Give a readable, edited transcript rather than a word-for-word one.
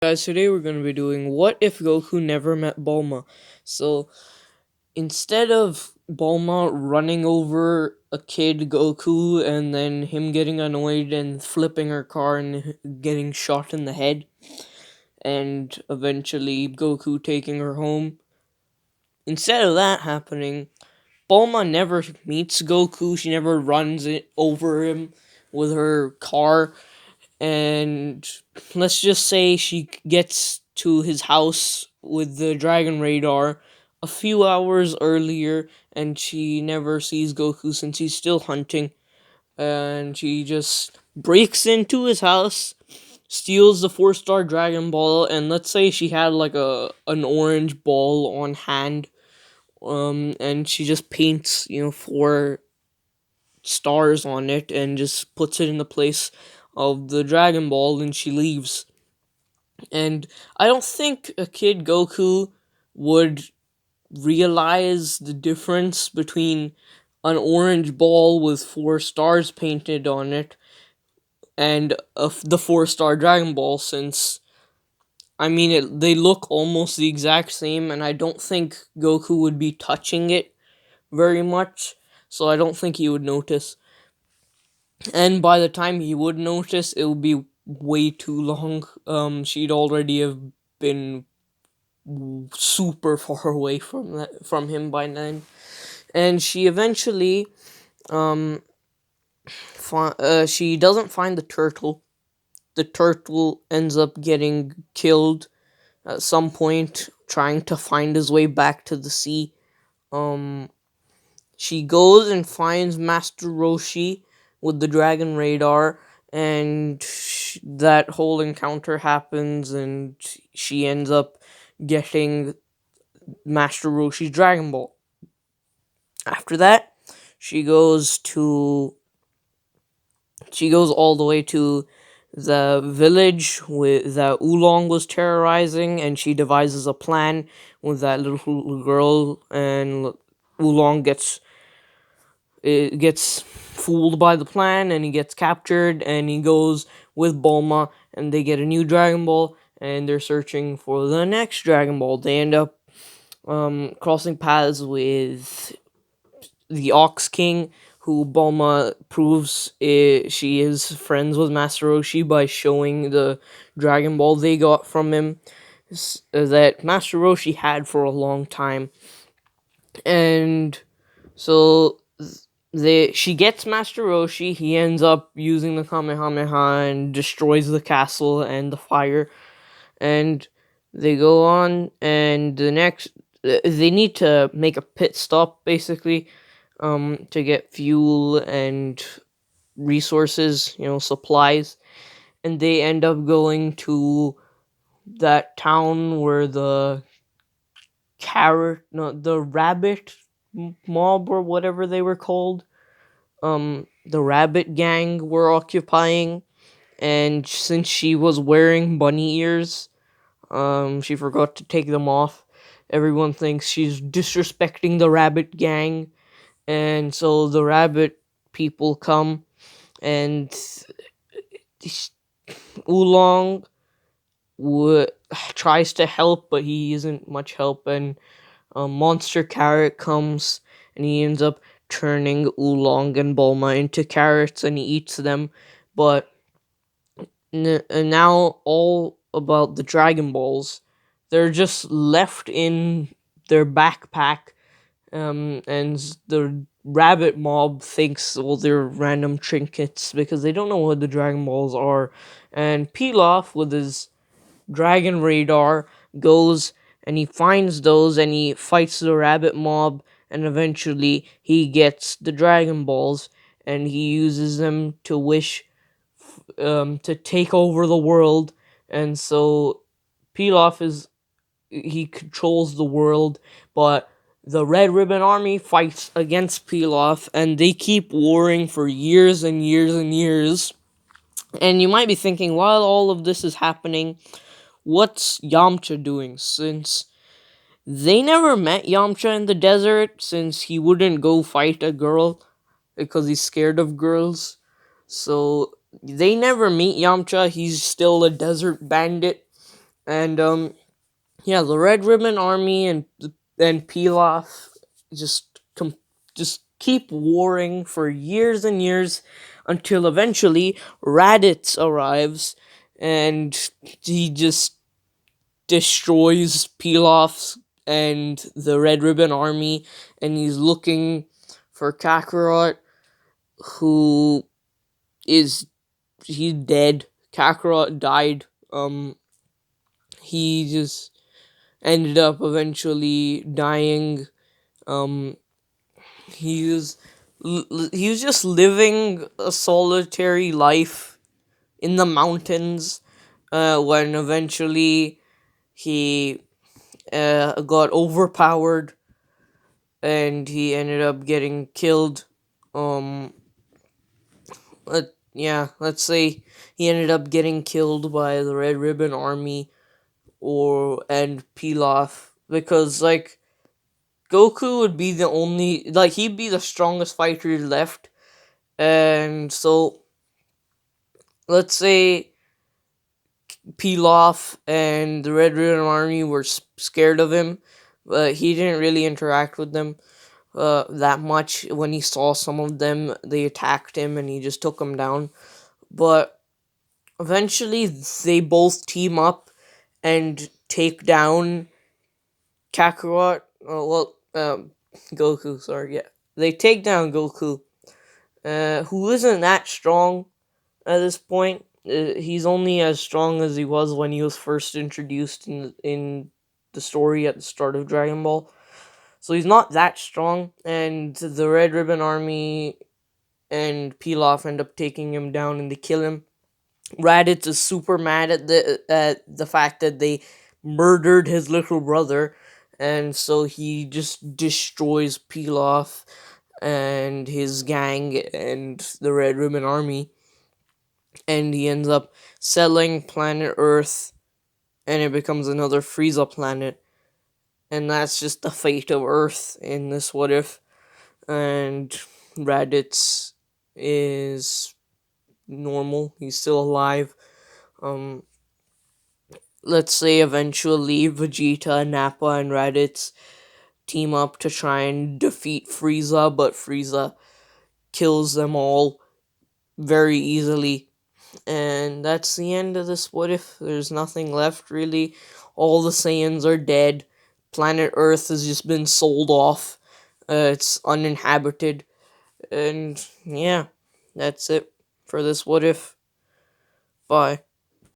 Guys, today we're going to be doing what if Goku never met Bulma. So instead of Bulma running over a kid Goku and then him getting annoyed and flipping her car and getting shot in the head, and eventually Goku taking her home, instead of that happening, Bulma never meets Goku. She never runs it over him with her car, and let's just say she gets to his house with the dragon radar a few hours earlier, and she never sees Goku since he's still hunting, and she just breaks into his house, steals the 4-star Dragon Ball, and let's say she had like an orange ball on hand, and she just paints, 4 stars on it and just puts it in the place of the Dragon Ball, and she leaves. And I don't think a kid Goku would realize the difference between an orange ball with 4 stars painted on it and the 4-star Dragon Ball, since they look almost the exact same, and I don't think Goku would be touching it very much, so I don't think he would notice. And by the time he would notice, it would be way too long. She'd already have been super far away from him by then, and she eventually um she doesn't find the turtle. The turtle ends up getting killed at some point trying to find his way back to the sea. Um, she goes and finds Master Roshi with the dragon radar, and that whole encounter happens, and she ends up getting Master Roshi's Dragon Ball. After that, she goes to she goes all the way to the village with that Oolong was terrorizing, and she devises a plan with that little girl, and Oolong gets fooled by the plan, and he gets captured, and he goes with Bulma, and they get a new Dragon Ball, and they're searching for the next Dragon Ball. They end up crossing paths with the Ox King, who Bulma proves she is friends with Master Roshi by showing the Dragon Ball they got from him, that Master Roshi had for a long time. And so she gets Master Roshi. He ends up using the Kamehameha and destroys the castle and the fire. And they go on, and they need to make a pit stop, basically, to get fuel and resources, supplies. And they end up going to that town where the rabbit mob, or whatever they were called, the rabbit gang were occupying. And since she was wearing bunny ears, she forgot to take them off. Everyone thinks she's disrespecting the rabbit gang, and so the rabbit people come, and Oolong tries to help, but he isn't much help, and Monster Carrot comes, and he ends up turning Oolong and Bulma into carrots, and he eats them. But and now all about the Dragon Balls, they're just left in their backpack, and the rabbit mob thinks, well, they're random trinkets because they don't know what the Dragon Balls are. And Pilaf, with his dragon radar, goes and he finds those, and he fights the rabbit mob, and eventually he gets the Dragon Balls, and he uses them to wish to take over the world. And so Pilaf he controls the world, but the Red Ribbon Army fights against Pilaf, and they keep warring for years and years and years. And you might be thinking, while all of this is happening, what's Yamcha doing? Since they never met Yamcha in the desert, since he wouldn't go fight a girl because he's scared of girls. So they never meet Yamcha. He's still a desert bandit. And yeah, the Red Ribbon Army and Pilaf just just keep warring for years and years until eventually Raditz arrives and he just destroys Pilaf's and the Red Ribbon Army, and he's looking for Kakarot, who is he's dead. Kakarot died. He just ended up eventually dying. Um, he was he was just living a solitary life in the mountains. When eventually he got overpowered and he ended up getting killed. Um, let's say he ended up getting killed by the Red Ribbon Army or and Pilaf, because like Goku would be the only, like, he'd be the strongest fighter left, and so let's say Pilaf and the Red Ribbon Army were scared of him, but he didn't really interact with them that much. When he saw some of them, they attacked him and he just took them down. But eventually, they both team up and take down Kakarot. Goku. Sorry, yeah, they take down Goku, who isn't that strong at this point. He's only as strong as he was when he was first introduced in the story at the start of Dragon Ball. So he's not that strong, and the Red Ribbon Army and Pilaf end up taking him down and they kill him. Raditz is super mad at the fact that they murdered his little brother, and so he just destroys Pilaf and his gang and the Red Ribbon Army, and he ends up settling planet Earth, and it becomes another Frieza planet, and that's just the fate of Earth in this what if. And Raditz is normal; he's still alive. Um, let's say eventually Vegeta, Nappa, and Raditz team up to try and defeat Frieza, but Frieza kills them all very easily. And that's the end of this what if. There's nothing left really. All the Saiyans are dead. Planet Earth has just been sold off. It's uninhabited. And yeah, that's it for this what if. Bye.